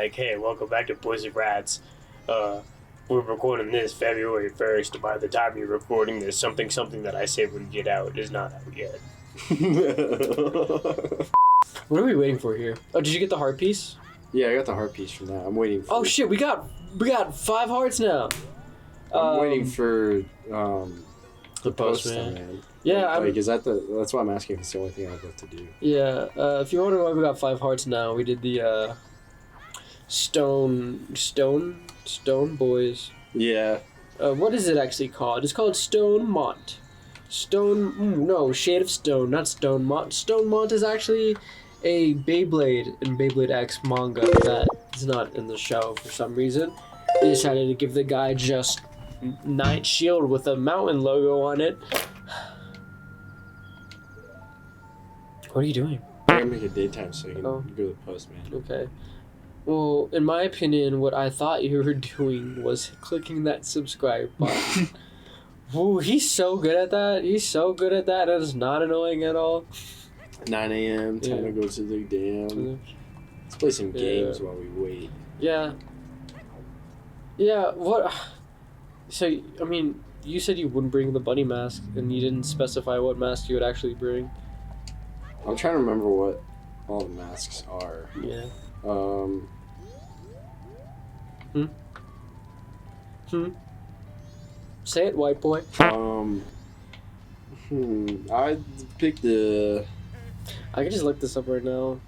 like, hey, welcome back to Boys and Rats. We're recording this February 1st. By the time you're recording this, something that I say would get out is not out yet. What are we waiting for here? Oh, did you get the heart piece? Yeah, I got the heart piece from that. I'm waiting for... Oh, shit, we got 5 hearts now. I'm waiting for, the postman. Man. Yeah, like, is that that's why I'm asking if it's the only thing I've left to do. Yeah, if you're wondering why we got 5 hearts now, we did the, Stone Boys. Yeah. What is it actually called? It's called Stone Mont. Shade of Stone, not Stone Mont. Stone Mont is actually a Beyblade and Beyblade X manga that is not in the show for some reason. They decided to give the guy just Knight Shield with a mountain logo on it. What are you doing? I'm gonna make a daytime so I can go to the postman. Okay. Well, in my opinion, what I thought you were doing was clicking that subscribe button. Ooh, he's so good at that. He's so good at that. It's not annoying at all. 9 a.m. Time to go to the dam. Let's play some games while we wait. Yeah. Yeah, what... So, I mean, you said you wouldn't bring the bunny mask, and you didn't specify what mask you would actually bring. I'm trying to remember what all the masks are. Yeah. Say it, white boy. I'd pick the... I can just look this up right now.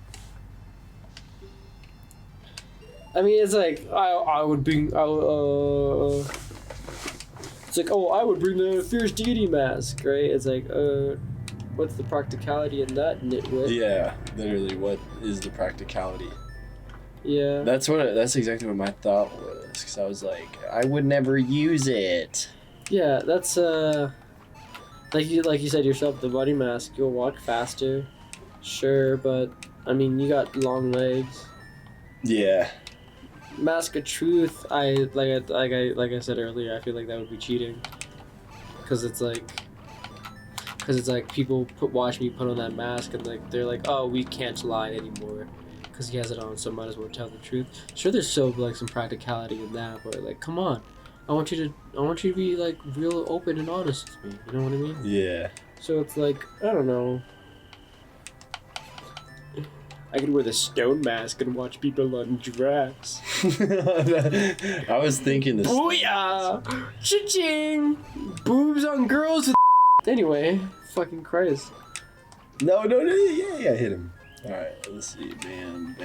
I mean, it's like, I would bring... It's like, I would bring the Fierce Deity mask, right? It's like, what's the practicality in that, nitwit? Yeah, literally, what is the practicality? Yeah. That's exactly what my thought was, because I was like, I would never use it. Yeah, that's, like you said yourself, the bunny mask, you'll walk faster, sure, but, I mean, you got long legs. Yeah. Mask of Truth, like I said earlier, I feel like that would be cheating, because it's like people watch me put on that mask and like they're like, oh, we can't lie anymore because he has it on, so might as well tell the truth. Sure, there's so like some practicality in that, but like, come on, I want you to be like real open and honest with me. You know what I mean? Yeah. So it's like, I don't know. I could wear the stone mask and watch people on giraffes. I was thinking this. Booyah! Cha-ching! Boobs on girls. Anyway, fucking Christ. No, yeah, hit him. Alright, let's see. Bam.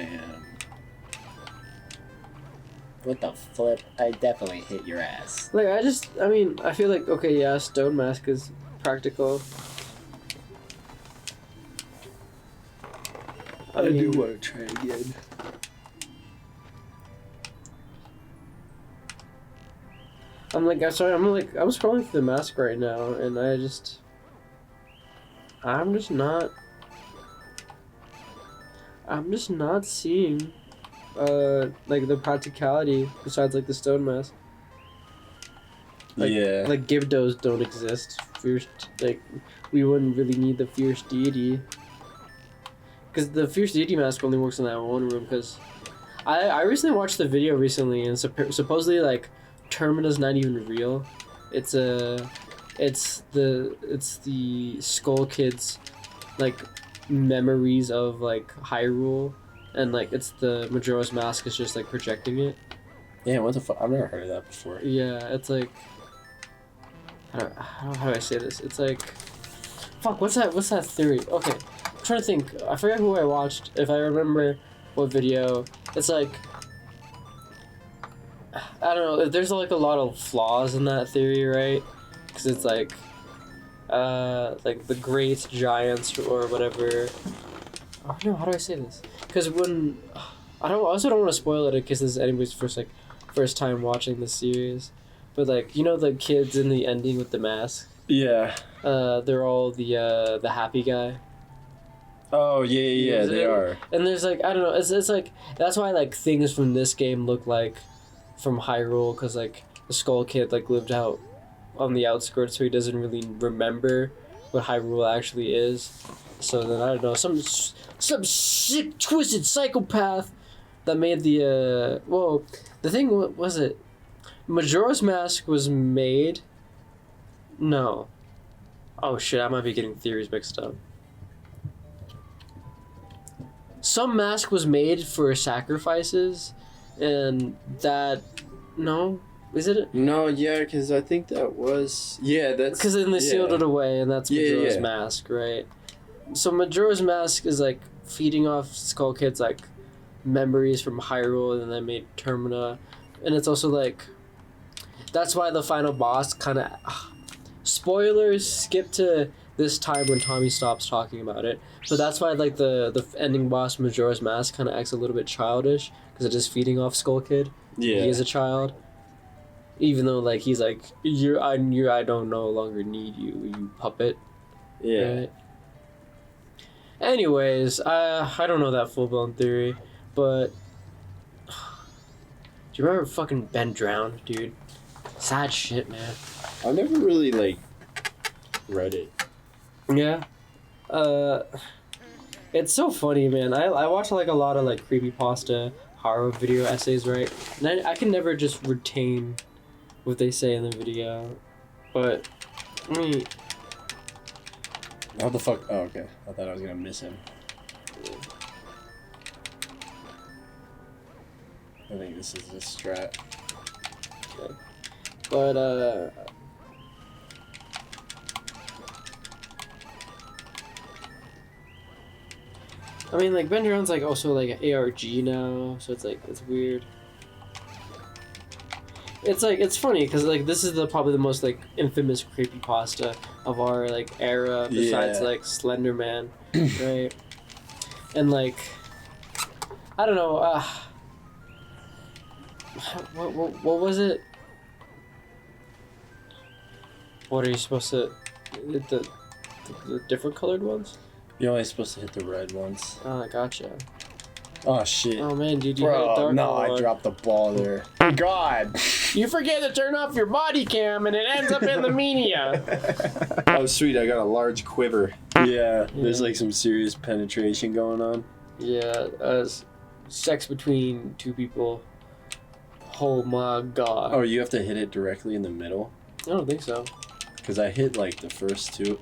What the flip? I definitely hit your ass. Like, I feel like, okay, yeah, stone mask is practical. I do want to try again. I'm scrolling through the mask right now, and I'm just not seeing, like, the practicality besides, like, the stone mask. Like, yeah. Like, Gibdos don't exist. We wouldn't really need the Fierce Deity. Because the Fierce Deity mask only works in that one room, because I recently watched the video recently, and supposedly, like, Termina's not even real. It's the Skull Kids, like, memories of, like, Hyrule, and, like, it's the Majora's Mask is just, like, projecting it. Yeah, what the fuck? I've never heard of that before. Yeah, it's like, how do I say this? It's like, fuck, what's that theory? Okay, I'm trying to think. I forget who I watched, if I remember what video. It's like, I don't know, there's like a lot of flaws in that theory, right? Because it's like the great giants or whatever. Oh no, how do I say this? Because when I also don't want to spoil it in case this is anybody's first time watching this series, but like, you know, the kids in the ending with the mask. Yeah. They're all the happy guy. Oh yeah, they are. And there's like, I don't know, it's like, that's why like things from this game look like from Hyrule, because like the Skull Kid like lived out on the outskirts, so he doesn't really remember what Hyrule actually is. So then I don't know, some sick twisted psychopath that made the well, the thing was it Majora's Mask was made. No. Oh shit! I might be getting theories mixed up. Some mask was made for sacrifices, and that no. Is it? No, yeah, because I think that was... Yeah, that's... Because then they sealed it away, and that's Majora's Mask, right? So Majora's Mask is, like, feeding off Skull Kid's, like, memories from Hyrule, and then they made Termina. And it's also, like... That's why the final boss kind of... Spoilers, skip to this time when Tommy stops talking about it. But that's why, like, the ending boss Majora's Mask kind of acts a little bit childish, because it's just feeding off Skull Kid. Yeah. He is a child. Even though, like, he's like, I don't no longer need you, you puppet. Yeah. Right? Anyways, I don't know that full-blown theory, but... Do you remember fucking Ben drowned, dude? Sad shit, man. I never really, like, read it. Yeah. It's so funny, man. I watch, like, a lot of, like, creepypasta horror video essays, right? And I can never just retain what they say in the video, but I mean, What the fuck? Oh, okay. I thought I was gonna miss him. I think this is a strat. Okay. But I mean, like, Ben Drown's like also like an ARG now, so it's like it's weird. It's like it's funny because like this is probably the most like infamous creepypasta of our like era besides like Slender Man, right? And like I don't know, what was it? What are you supposed to hit the different colored ones? You're only supposed to hit the red ones. Oh, gotcha. Oh shit. Oh man, dude, you hit a dark no, one. I dropped the ball there. God. You forget to turn off your body cam and it ends up in the media. Oh sweet, I got a large quiver. Yeah, there's like some serious penetration going on. Yeah, sex between two people. Oh my god. Oh, you have to hit it directly in the middle? I don't think so. Because I hit like the first two.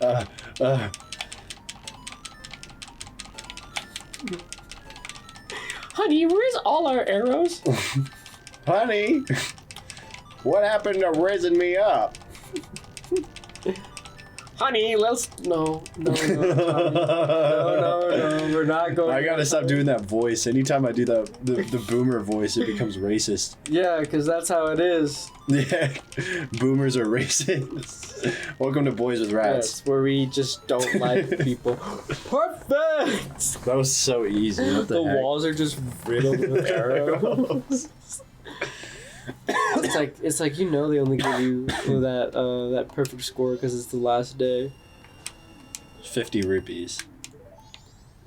Honey, where's all our arrows? Honey, what happened to raising me up? Honey, let's... No, we're not going... I gotta stop doing that voice. Anytime I do the boomer voice, it becomes racist. Yeah, because that's how it is. Yeah, boomers are racist. Welcome to Boys with Rats. Yes, where we just don't like people. Perfect! That was so easy. What the heck? Walls are just riddled with arrows. It's like you know they only give you that perfect score because it's the last day. 50 rupees.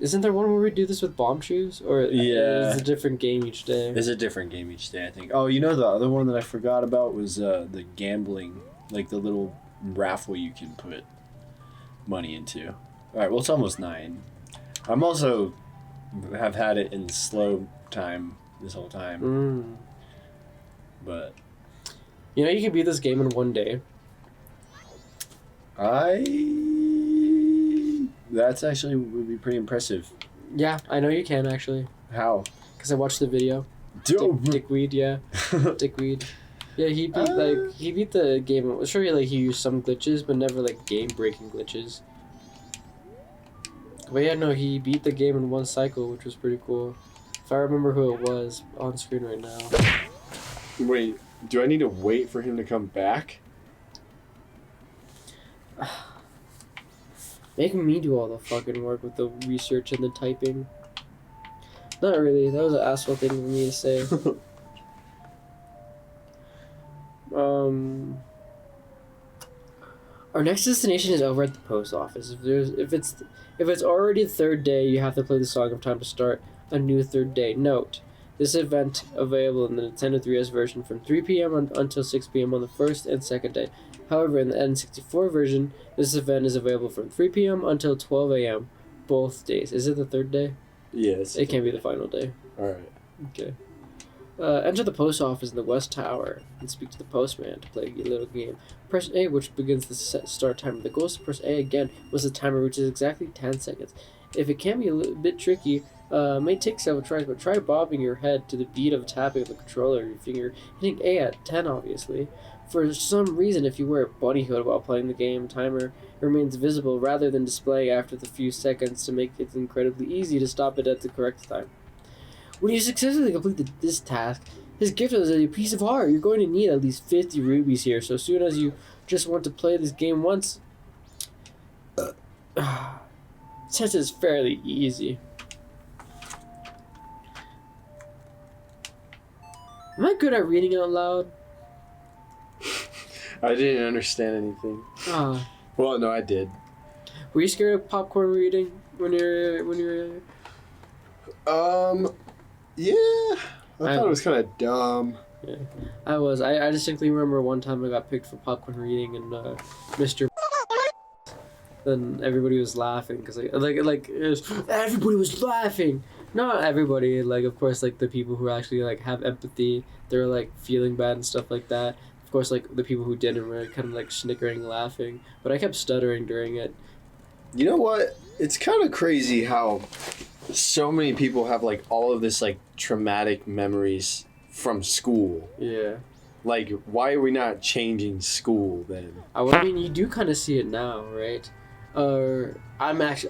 Isn't there one where we do this with bomb shoes? Or Yeah. it's a different game each day? It's a different game each day, I think. Oh, you know the other one that I forgot about was the gambling, like the little raffle you can put money into. All right, well it's almost 9. I'm also have had it in slow time this whole time. But you know you can beat this game in one day. That's actually would be pretty impressive. Yeah, I know you can actually. How? Because I watched the video. Dickweed, yeah. Dickweed. Yeah, he beat the game. I'm sure he used some glitches, but never like game breaking glitches. But yeah, no, he beat the game in one cycle, which was pretty cool. If I remember who it was on screen right now. Wait, do I need to wait for him to come back? Making me do all the fucking work with the research and the typing. Not really. That was an asshole thing for me to say. Our next destination is over at the post office. If it's already the third day, you have to play the Song of Time to start a new third day. Note: this event available in the Nintendo 3DS version from 3 p.m. until 6 p.m. on the first and second day. However, in the N64 version, this event is available from 3 p.m. until 12 a.m. both days. Is it the third day? Yes. It can't be the final day. Alright. Okay. Enter the post office in the West Tower and speak to the postman to play a little game. Press A, which begins the start timer. The goal is to press A again once the timer reaches exactly 10 seconds. If it can be a little bit tricky, may take several tries, but try bobbing your head to the beat of tapping of the controller, your finger, hitting A at 10, obviously. For some reason, if you wear a bunny hood while playing the game, timer remains visible rather than display after the few seconds to make it incredibly easy to stop it at the correct time. When you successfully complete this task, his gift is a piece of heart. You're going to need at least 50 rubies here, so soon as you just want to play this game once, since it's fairly easy. Am I good at reading out loud? I didn't understand anything. Well, no, I did. Were you scared of popcorn reading when you're? Yeah. I thought it was kind of dumb. Yeah, I was. I distinctly remember one time I got picked for popcorn reading and Mr. Then everybody was laughing because like it was, everybody was laughing. Not everybody, like of course like the people who actually like have empathy, they're like feeling bad and stuff like that. Of course like the people who didn't were kind of like snickering, laughing, but I kept stuttering during it. You know what? It's kind of crazy how so many people have like all of this like traumatic memories from school. Yeah. Like, why are we not changing school then? I mean, you do kind of see it now, right? I'm like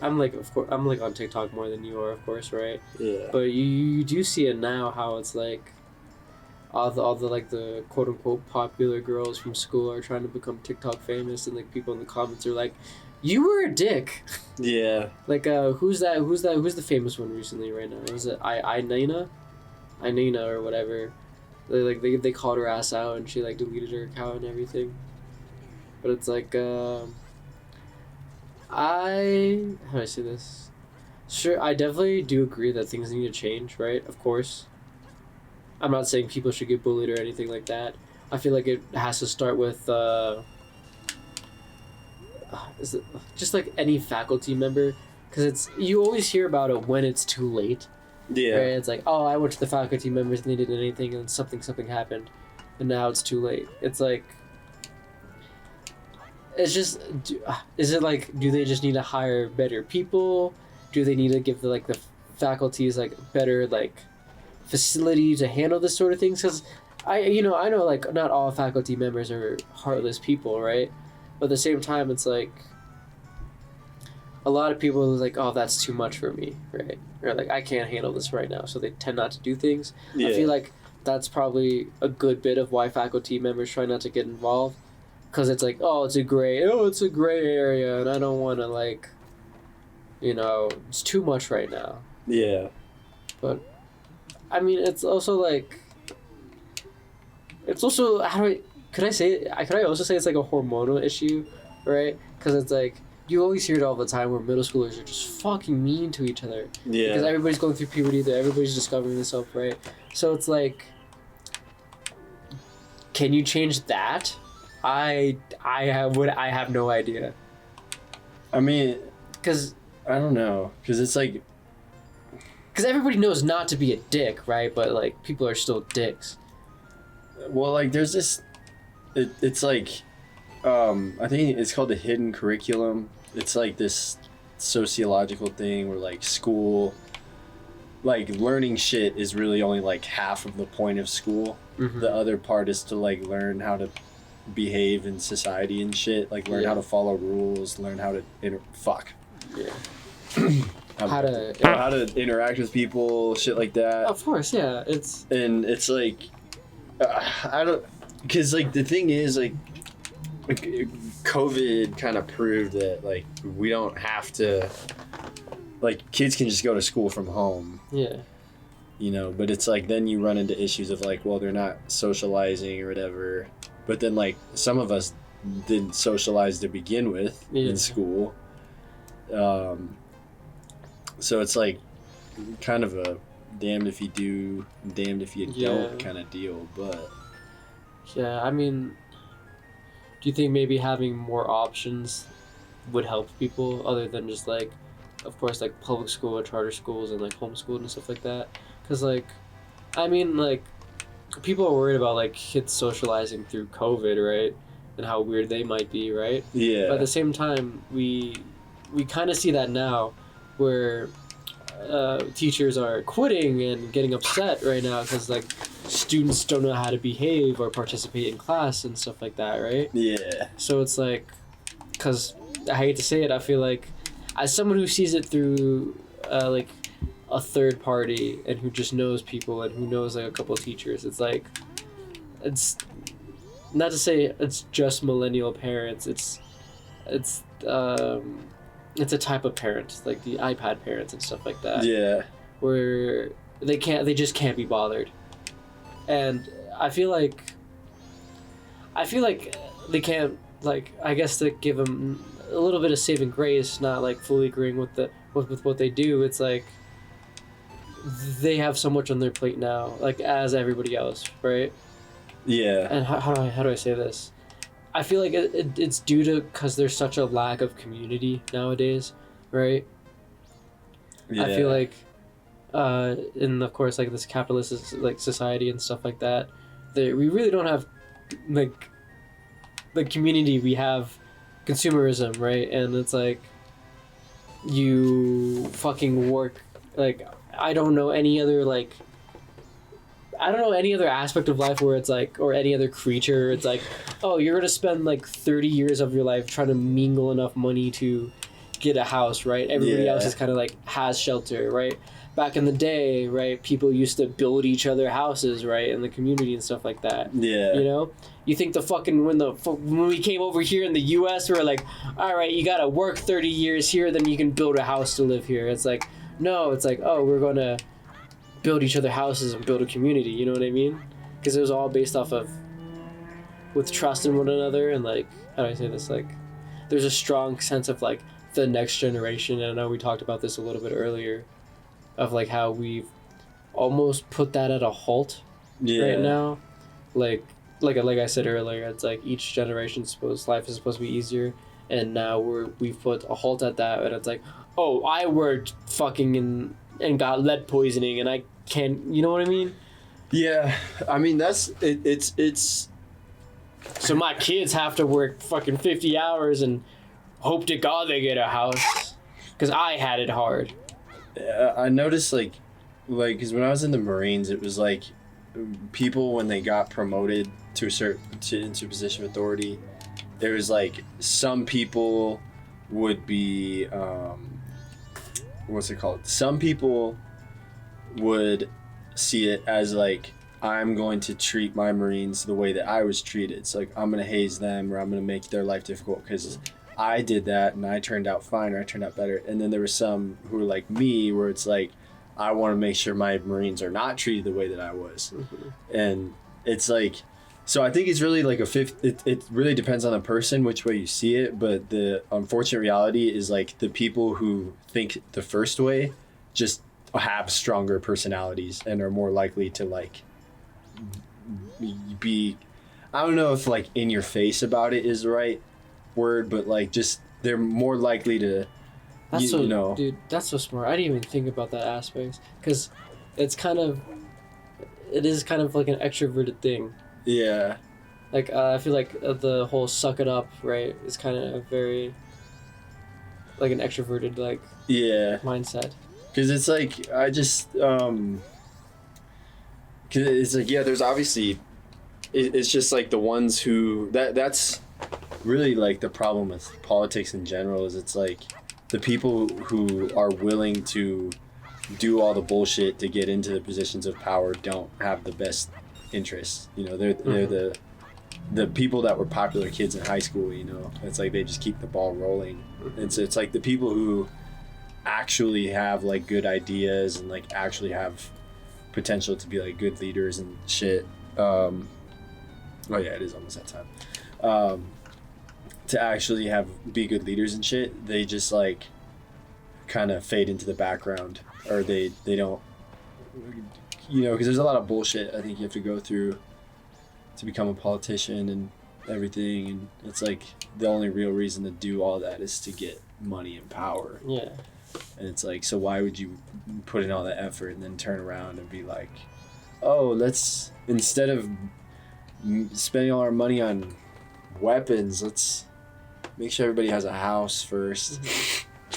on TikTok more than you are, of course, right? Yeah. But you do see it now, how it's like all the like the quote unquote popular girls from school are trying to become TikTok famous, and like people in the comments are like, "You were a dick." Yeah. Like who's the famous one recently right now? Is it Inina or whatever? They called her ass out and she like deleted her account and everything. But it's like how do I say this? Sure, I definitely do agree that things need to change, right? Of course. I'm not saying people should get bullied or anything like that. I feel like it has to start with is it just like any faculty member, because you always hear about it when it's too late. Yeah. Right? It's like, oh, I went to the faculty members and they didn't anything and something happened, and now it's too late. It's like, it's just, is it like, do they just need to hire better people? Do they need to give the faculties like better like facility to handle this sort of things? Because I know like not all faculty members are heartless people, right? But at the same time, it's like a lot of people are like, oh, that's too much for me, right? Or like, I can't handle this right now, so they tend not to do things. Yeah. I feel like that's probably a good bit of why faculty members try not to get involved, because it's like, it's a gray area, and I don't want to like, it's too much right now. Yeah. But I mean, it's also like, could I also say it's like a hormonal issue, right? Because it's like, you always hear it all the time where middle schoolers are just fucking mean to each other. Yeah. Because everybody's going through puberty, everybody's discovering themselves, right? So it's like, can you change that? I have no idea. I mean, because I don't know, because it's like, because everybody knows not to be a dick, right? But like, people are still dicks. Well, like, there's this, it's like, I think it's called the hidden curriculum. It's like this sociological thing where like school, like learning shit is really only like half of the point of school. Mm-hmm. The other part is to like learn how to behave in society and shit, like learn how to follow rules, learn how to how to interact with people, shit like that. Of course, yeah. It's like I don't, because like the thing is like COVID kind of proved that like we don't have to, like, kids can just go to school from home. Yeah. But it's like then you run into issues of like, well, they're not socializing or whatever. But then like some of us didn't socialize to begin with in school. So it's like kind of a damned if you do, damned if you don't kind of deal. But yeah, I mean, do you think maybe having more options would help people other than just like, of course, like public school or charter schools and like homeschooled and stuff like that? Because like, I mean, like, people are worried about like kids socializing through COVID, right? And how weird they might be, right? Yeah. But at the same time, we kind of see that now, where teachers are quitting and getting upset right now because like students don't know how to behave or participate in class and stuff like that, right? Yeah. So it's like, because I hate to say it, I feel like as someone who sees it through like a third party and who just knows people and who knows like a couple of teachers, it's like, it's not to say it's just millennial parents. It's a type of parent, like the iPad parents and stuff like that. Yeah. Where they just can't be bothered, and I feel like they can't, like, I guess, to give them a little bit of saving grace, not like fully agreeing with with what they do. It's like they have so much on their plate now, like as everybody else, right? Yeah. And how do I say this? I feel like it's due to because there's such a lack of community nowadays, right? Yeah. I feel like, in of course like this capitalist like society and stuff like that, we really don't have like the community. We have consumerism, right? And it's like you fucking work like I don't know any other aspect of life where it's like, or any other creature, it's like, oh, you're gonna spend like 30 years of your life trying to mingle enough money to get a house, right? Everybody else is kind of like has shelter, right? Back in the day, right, people used to build each other houses, right, in the community and stuff like that. Yeah. You know, you think when we came over here in the U.S., we were like, all right, you gotta work 30 years here, then you can build a house to live here. It's like, no, it's like, oh, we're gonna build each other houses and build a community. You know what I mean? Because it was all based off of with trust in one another, and like, how do I say this? Like, there's a strong sense of like the next generation. And I know we talked about this a little bit earlier, of like how we've almost put that at a halt right now. Like I said earlier, it's like each generation's life is supposed to be easier, and now we've put a halt at that, and it's like, oh, I worked fucking and got lead poisoning, and I can't, you know what I mean? Yeah. I mean, that's it. It's So my kids have to work fucking 50 hours and hope to God they get a house, because I had it hard. I noticed like because when I was in the Marines, it was like people, when they got promoted to into a position of authority, there was like some people would be what's it called? Some people would see it as like, I'm going to treat my Marines the way that I was treated. It's like, I'm going to haze them, or I'm going to make their life difficult because I did that and I turned out fine, or I turned out better. And then there were some who were like me, where it's like, I want to make sure my Marines are not treated the way that I was. Mm-hmm. And it's like, so I think it's really like it really depends on the person which way you see it, but the unfortunate reality is like the people who think the first way just have stronger personalities and are more likely to like be, I don't know if like in your face about it is the right word, but like just they're more likely to, you know. Dude, that's so smart. I didn't even think about that aspect, because it is kind of like an extroverted thing. Yeah. Like, I feel like the whole suck it up, right, is kind of very like an extroverted like mindset. Because it's like, I just because it's like, yeah, there's obviously it's just like the ones who that's really like the problem with politics in general, is it's like the people who are willing to do all the bullshit to get into the positions of power don't have the best interests. You know, they're the people that were popular kids in high school, you know. It's like they just keep the ball rolling. And so it's like the people who actually have like good ideas and like actually have potential to be like good leaders and shit. Oh yeah, it is almost that time. To actually be good leaders and shit, they just like kind of fade into the background, or they don't, you know, because there's a lot of bullshit I think you have to go through to become a politician and everything, and it's like the only real reason to do all that is to get money and power. Yeah. And it's like, so why would you put in all that effort and then turn around and be like, oh, let's, instead of spending all our money on weapons, let's make sure everybody has a house first.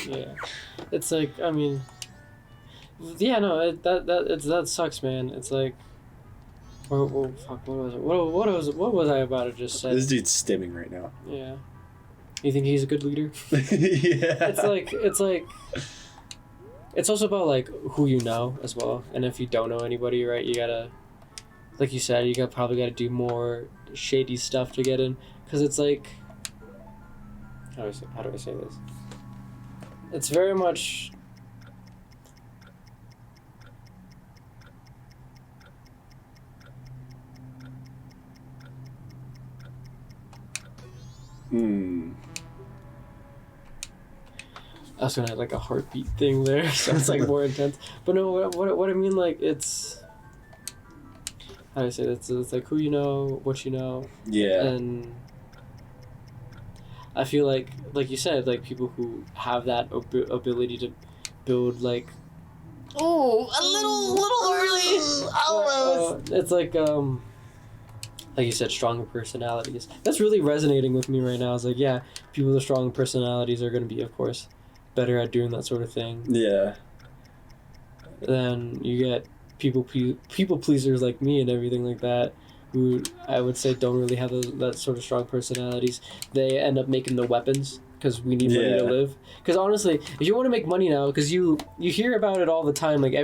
Yeah, it's like, I mean, yeah, no, that sucks, man. It's like, fuck, what was I about to just say? This dude's stimming right now. Yeah, you think he's a good leader? Yeah. It's like, it's also about like who you know as well, and if you don't know anybody, right, you gotta, like you said, probably gotta do more shady stuff to get in, because it's like, how do I say this? It's very much. I was gonna have like a heartbeat thing there, so it's like more intense. But no, what I mean, like, it's, how do I say this? It's like who you know, what you know. Yeah. And I feel like you said, like people who have that ability to build like. Oh, a little early. Almost. It's like you said, stronger personalities. That's really resonating with me right now. It's like, yeah, people with strong personalities are going to be, of course, better at doing that sort of thing. Yeah. Then you get people pleasers like me and everything like that, who I would say don't really have that sort of strong personalities. They end up making the weapons because we need money to live. Because honestly, if you want to make money now, because you hear about it all the time, like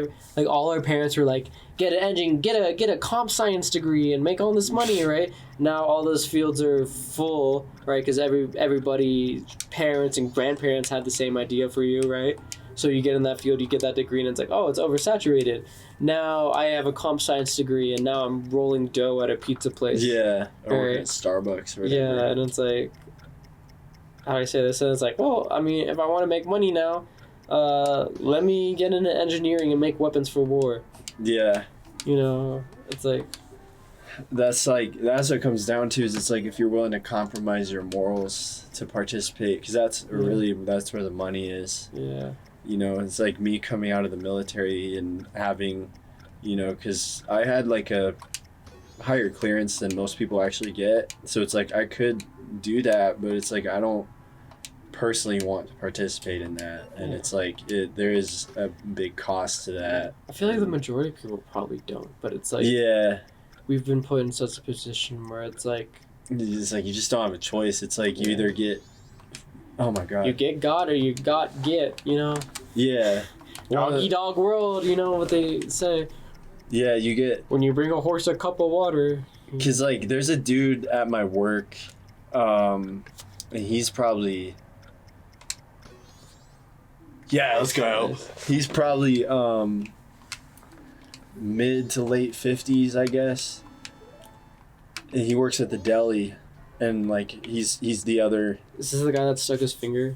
all our parents were like, get an engine, get a comp science degree, and make all this money, right? Now all those fields are full, right? Because everybody, parents and grandparents had the same idea for you, right? So you get in that field, you get that degree, and it's like, oh, it's oversaturated. Now I have a comp science degree, and now I'm rolling dough at a pizza place. Yeah, or working Right. at Starbucks or whatever. Yeah, and it's like, how do I say this? And it's like, well, I mean, if I want to make money now, let me get into engineering and make weapons for war. Yeah. You know, it's like, That's what it comes down to, is it's like if you're willing to compromise your morals to participate, because that's where the money is. yeah. You know, it's like me coming out of the military and having, you know, because I had like a higher clearance than most people actually get. So it's like I could do that, but it's like I don't personally want to participate in that. And it's like there is a big cost to that. I feel like the majority of people probably don't, but it's like, Yeah. we've been put in such a position where it's like, It's like you just don't have a choice. It's like you either get, oh my god. you get God or you get, you know? Yeah. Doggy dog world, you know what they say. Yeah, you get, When you bring a horse a cup of water. because like there's a dude at my work, and he's probably, yeah, let's go. He's probably mid to late 50s, I guess. And he works at the deli, and like he's the other. This is the guy that stuck his finger.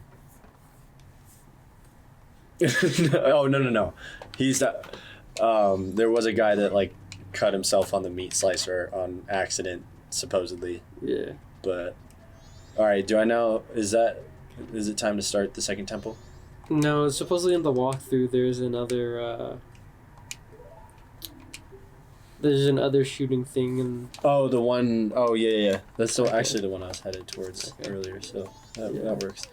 Oh no. He's that. There was a guy that like cut himself on the meat slicer on accident, supposedly. Yeah. But all right, do I know? Is it time to start the second temple? No, supposedly in the walkthrough there's another shooting thing, and Oh, the one oh yeah. That's actually the one I was headed towards earlier, so that works.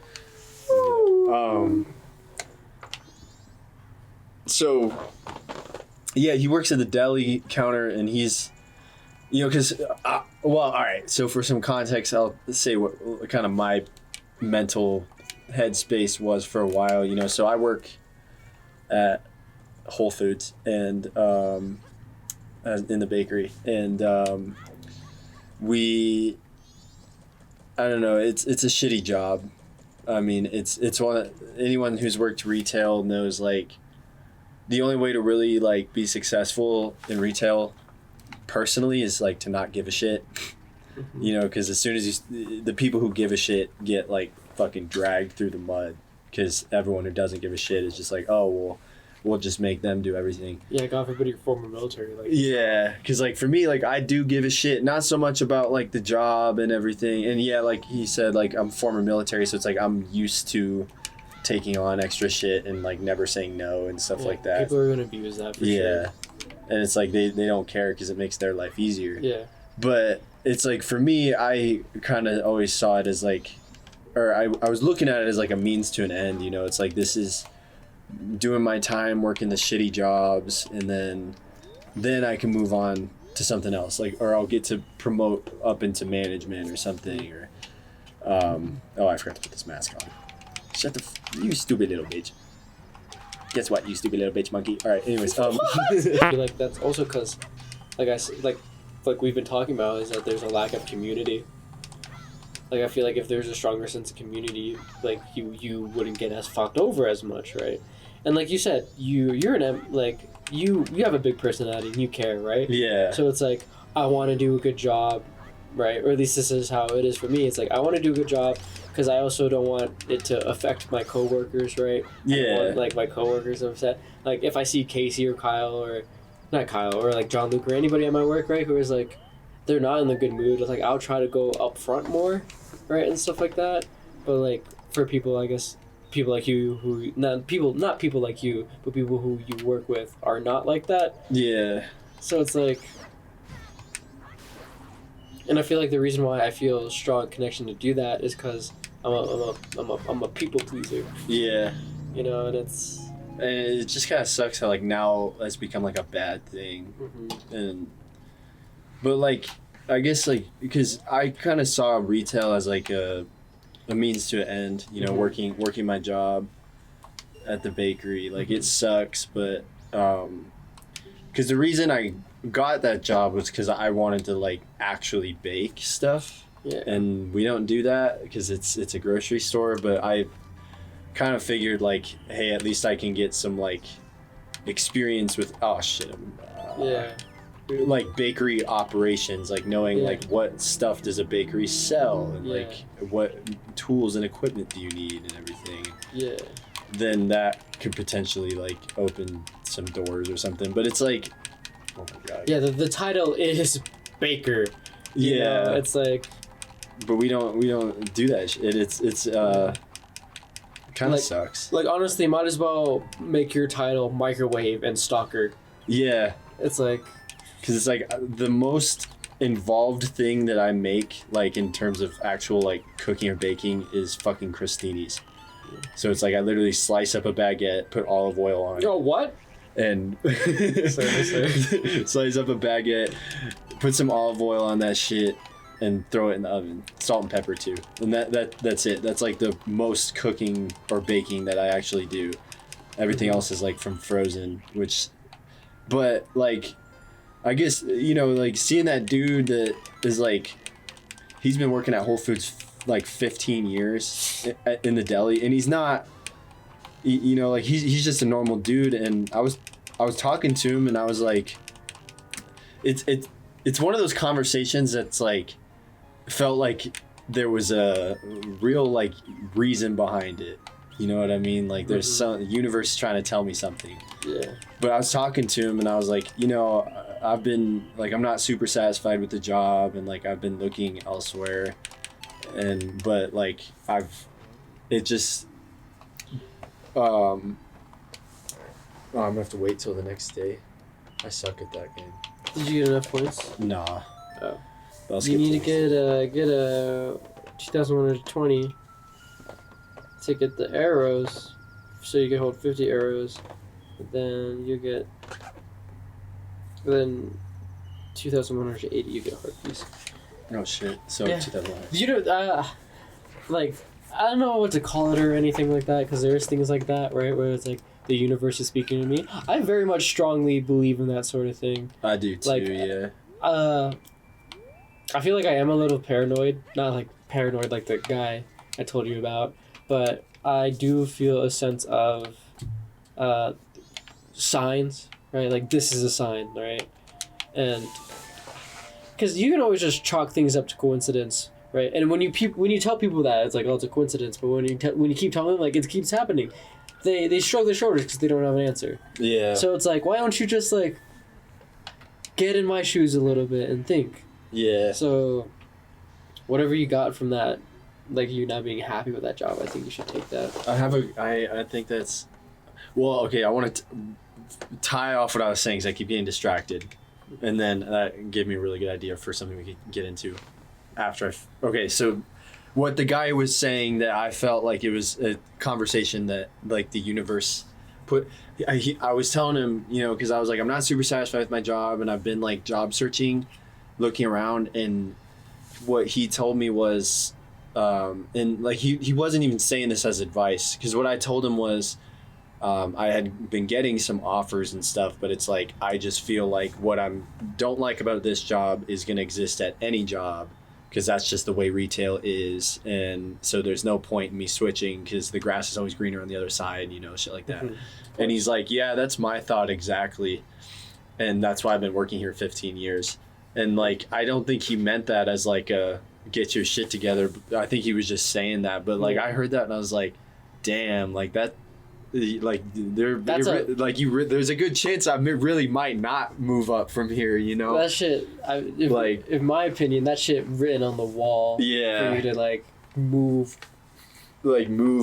So, Yeah, he works at the deli counter, and he's, you know, because, well, all right, so for some context, I'll say what kind of my mental headspace was for a while, you know. So I work at Whole Foods and in the bakery, and I don't know, it's a shitty job. I mean, it's anyone who's worked retail knows, like, the only way to really like be successful in retail personally is like to not give a shit. Mm-hmm. You know, because as soon as the people who give a shit get like fucking dragged through the mud, because everyone who doesn't give a shit is just like, oh well, we'll just make them do everything. yeah, God forbid you're former military, like. Yeah, because like for me, like I do give a shit, not so much about like the job and everything, and yeah, like he said, like I'm former military, so it's like I'm used to taking on extra shit and like never saying no and stuff like that. People are gonna abuse that for sure. Yeah. and it's like they don't care because it makes their life easier. Yeah. But it's like for me, I kind of always saw it as like, or I was looking at it as like a means to an end. You know, it's like this is doing my time working the shitty jobs, and then I can move on to something else, like, or I'll get to promote up into management or something, or oh, I forgot to put this mask on. Shut the you stupid little bitch. Guess what, you stupid little bitch monkey. All right, anyways, I feel like that's also because, like like we've been talking about, is that there's a lack of community. Like I feel like if there's a stronger sense of community, like you wouldn't get as fucked over as much, right? And like you said, you're you have a big personality and you care, right? yeah, So it's like, I want to do a good job, right? Or at least this is how it is for me. It's like, I want to do a good job because I also don't want it to affect my coworkers, right? I don't want, like, my coworkers upset. Like, if I see Casey or Kyle, or not Kyle, or like John Luke or anybody at my work, right, who is like, they're not in the good mood, like, I'll try to go up front more, right, and stuff like that. But like, for people, I guess, people like you who not people like you, but people who you work with are not like that. yeah, So it's like, and I feel like the reason why I feel a strong connection to do that is because I'm a people pleaser, yeah. you know, and it's And it just kind of sucks how like now it's become like a bad thing, and but like I guess like because I kind of saw retail as like a means to an end, you know, working my job at the bakery, like it sucks, but because the reason I got that job was because I wanted to like actually bake stuff, and we don't do that because it's a grocery store. But I kind of figured like, hey, at least I can get some like experience with like bakery operations, like knowing like what stuff does a bakery sell, and like what tools and equipment do you need and everything. Yeah. Then that could potentially like open some doors or something. But it's like, oh my god. Yeah, the title is baker. You know, it's like, but we don't do that shit. It's kind of like, sucks. Like honestly, might as well make your title microwave and stalker. Yeah. It's like, because it's like the most involved thing that I make, like in terms of actual like cooking or baking, is fucking crostinis. So it's like I literally slice up a baguette, put olive oil on it. oh, what? And slice up a baguette, put some olive oil on that shit, and throw it in the oven. Salt and pepper too. And that's it. That's like the most cooking or baking that I actually do. Everything else is like from frozen, but like, I guess, you know, like seeing that dude that is like, he's been working at Whole Foods like 15 years in the deli, and he's not, you know, like he's just a normal dude. And I was talking to him, and I was like, it's one of those conversations that's like felt like there was a real like reason behind it. You know what I mean? Like there's some universe trying to tell me something. Yeah. But I was talking to him, and I was like, you know, I've been like, I'm not super satisfied with the job, and like I've been looking elsewhere, but like I'm gonna have to wait till the next day. I suck at that game. Did you get enough points? Nah. Oh. I'll You need points. to get a 2120 to get the arrows, so you can hold 50 arrows. But then you get 2180. You get harpies. Oh shit! So Yeah. 2001. You know, like I don't know what to call it or anything like that, because there's things like that, right, where it's like the universe is speaking to me. I very much strongly believe in that sort of thing. I do too. Like, yeah. I feel like I am a little paranoid. Not like paranoid like the guy I told you about, but I do feel a sense of signs, right? Like this is a sign, right? And because you can always just chalk things up to coincidence, right? And when you tell people that, it's like, oh, it's a coincidence. But when you keep telling them, like, it keeps happening, they shrug their shoulders because they don't have an answer. Yeah. So it's like, why don't you just like get in my shoes a little bit and think? Yeah. So whatever you got from that, like you not being happy with that job, I think you should take that. I think that's, well, okay, I want to tie off what I was saying because I keep getting distracted, and then that gave me a really good idea for something we could get into after okay, so what the guy was saying that I felt like it was a conversation that like the universe put. I was telling him, you know, because I was like, I'm not super satisfied with my job, and I've been like job searching, looking around, and what he told me was, and like he wasn't even saying this as advice, because what I told him was, I had been getting some offers and stuff, but it's like I just feel like what I don't like about this job is going to exist at any job, because that's just the way retail is, and so there's no point in me switching because the grass is always greener on the other side, you know, shit like that. And he's like, yeah, that's my thought exactly, and that's why I've been working here 15 years. And like I don't think he meant that as like a get your shit together. I think he was just saying that, but like I heard that and I was like, damn, like that, like there's a good chance I really might not move up from here, you know. That shit, in my opinion, that shit written on the wall. Yeah. For you to like move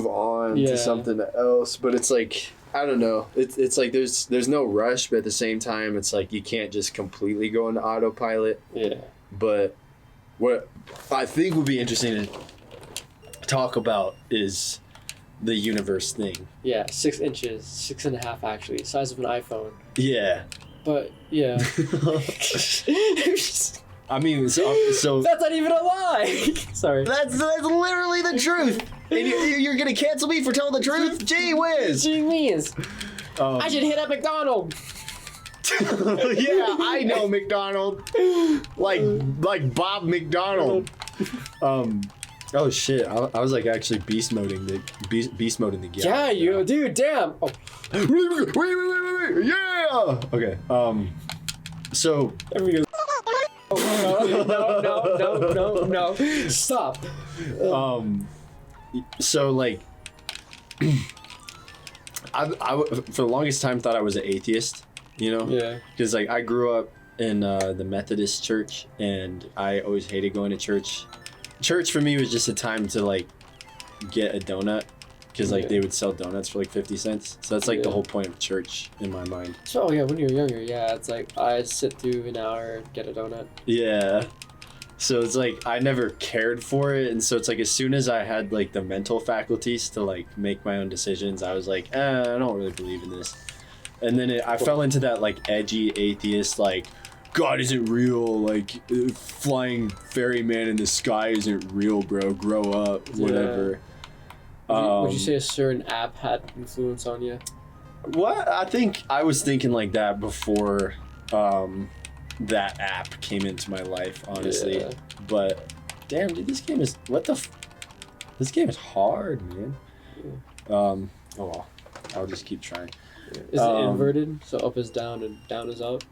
on to something else, but it's like I don't know. It's like there's no rush, but at the same time, it's like you can't just completely go into autopilot. Yeah. But what I think would be interesting to talk about is the universe thing. Yeah, 6 inches, 6.5 actually, size of an iPhone. Yeah. But yeah. I mean, so that's not even a lie. Sorry. That's literally the truth. And you're gonna cancel me for telling the truth? Gee whiz. Gee whiz. I should hit up McDonald's. Yeah, I know McDonald. Like Bob McDonald. Oh shit! I was like actually beast moding the game. Yeah, you dude. Damn. Oh. Wait! Yeah. Okay. So. There we go. No. Stop. So like, I for the longest time thought I was an atheist, you know? Yeah. Because like I grew up in the Methodist church, and I always hated going to church. Church for me was just a time to like get a donut, because like they would sell donuts for like 50 cents. So that's like the whole point of church in my mind. So yeah, when you're younger, yeah, it's like I sit through an hour, get a donut. Yeah. So it's like I never cared for it, and so it's like as soon as I had like the mental faculties to like make my own decisions, I was like, I don't really believe in this. And then I fell into that like edgy atheist, like God isn't real, like flying ferryman in the sky isn't real, bro. Grow up, whatever. Would you say a certain app had influence on you? What? I think I was thinking like that before that app came into my life, honestly. Yeah. But damn, dude, this game is this game is hard, man. Yeah. Oh well, I'll just keep trying. Is it inverted? So up is down and down is up?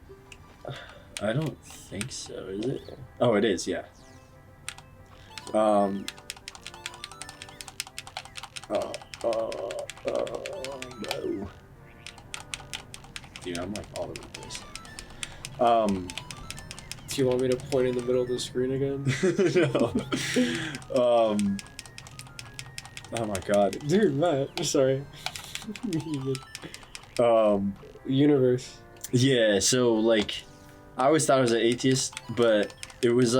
I don't think so, is it? Oh, it is, yeah. No. Dude, I'm like all over the place. Do you want me to point in the middle of the screen again? No. Oh my god. Dude, Matt, sorry. Universe. Yeah, so like I always thought I was an atheist, but it was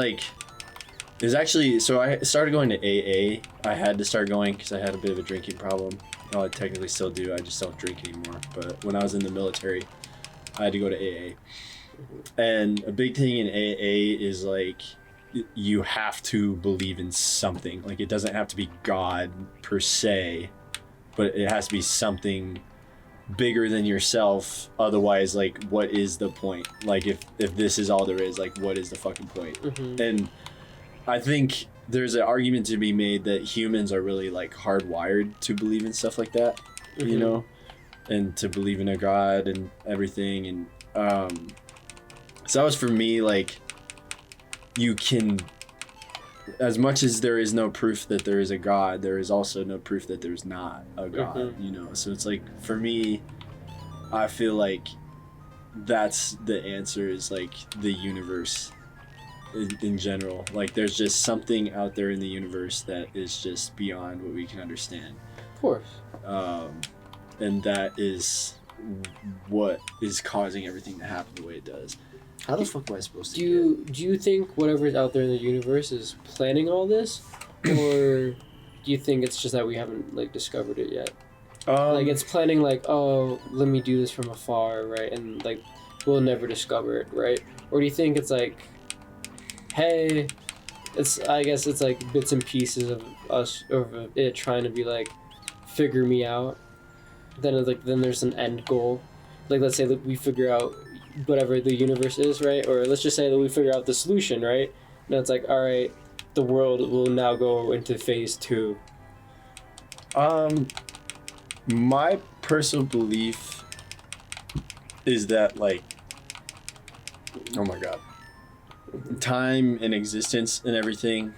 actually, so I started going to AA. I had to start going because I had a bit of a drinking problem. Well, I technically still do, I just don't drink anymore. But when I was in the military, I had to go to AA. And a big thing in AA is like, you have to believe in something. Like it doesn't have to be God per se, but it has to be something bigger than yourself. Otherwise, like, what is the point? Like if this is all there is, like what is the fucking point? And I think there's an argument to be made that humans are really like hardwired to believe in stuff like that, you know, and to believe in a God and everything. And so that was for me, like, you can, as much as there is no proof that there is a God, there is also no proof that there's not a God, you know? So it's like, for me, I feel like that's the answer, is like the universe in general. Like there's just something out there in the universe that is just beyond what we can understand. Of course. And that is what is causing everything to happen the way it does. How the fuck am I supposed to Do you think whatever's out there in the universe is planning all this, or do you think it's just that we haven't like discovered it yet? Like it's planning like, oh, let me do this from afar, right? And like we'll never discover it, right? Or do you think it's like, hey, I guess it's like bits and pieces of us or of it trying to be like, figure me out. Then it's like then there's an end goal. Like let's say that we figure out whatever the universe is, right? Or let's just say that we figure out the solution, right? And it's like, all right, the world will now go into phase 2. My personal belief is that like, oh my god, time and existence and everything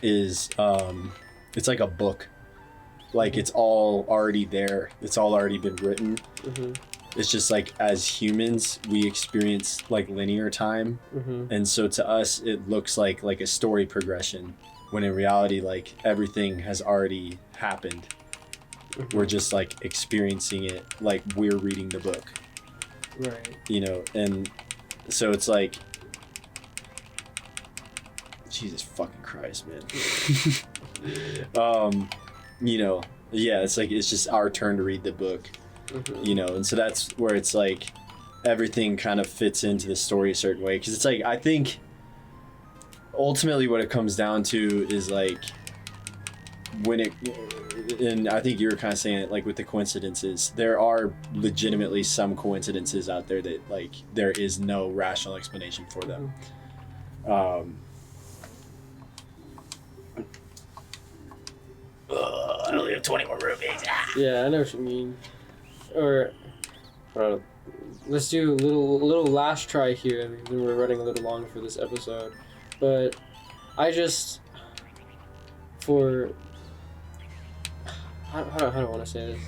is it's like a book. Like it's all already there. It's all already been written. Mm-hmm. It's just like as humans we experience like linear time, and so to us it looks like a story progression, when in reality like everything has already happened. We're just like experiencing it like we're reading the book, Right. you know. And so it's like, Jesus fucking Christ, man. You know, yeah, it's like it's just our turn to read the book. You know, and so that's where it's like everything kind of fits into the story a certain way, because it's like I think ultimately what it comes down to is like when it, and I think you were kind of saying it like with the coincidences, there are legitimately some coincidences out there that like there is no rational explanation for them. I only have 20 more rupees. Yeah, I know what you mean. Or, let's do a little last try here. I mean, we're running a little long for this episode, but I just for how do I want to say this?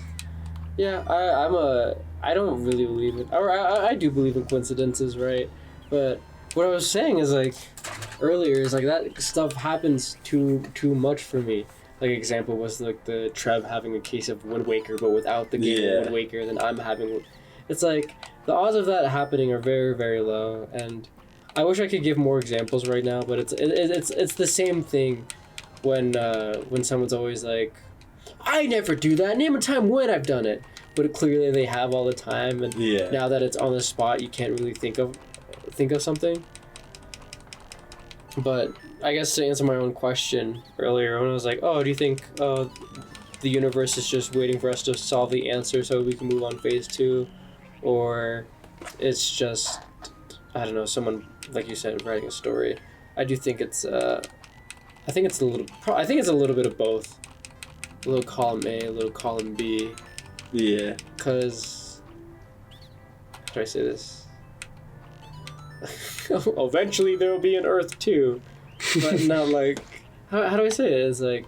Yeah, I don't really believe it, or I do believe in coincidences, right? But what I was saying is like earlier is like that stuff happens too much for me. Like example was like the Trev having a case of Wind Waker, but without the game of Wind Waker, then I'm having. It's like the odds of that happening are very, very low, and I wish I could give more examples right now. But it's the same thing when someone's always like, I never do that. Name a time when I've done it, but clearly they have all the time, and now that it's on the spot, you can't really think of something. But I guess to answer my own question earlier, when I was like, oh, do you think the universe is just waiting for us to solve the answer so we can move on phase 2? Or it's just, I don't know, someone, like you said, writing a story? I do think it's, I think it's a little bit of both. A little column A, a little column B. Yeah. Because, how do I say this? Eventually there will be an Earth too, but not like how do I say it? It's like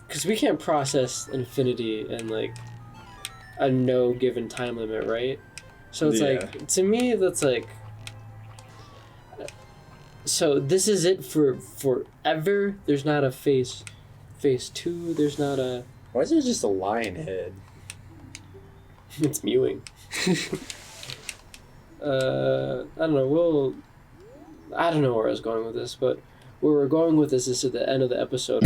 because we can't process infinity in like a no given time limit, right? So it's like to me that's like, so this is it for forever. There's not a phase 2. There's not a. Why is there just a lion head? It's mewing. I don't know. I don't know where I was going with this, but where we're going with this is to the end of the episode.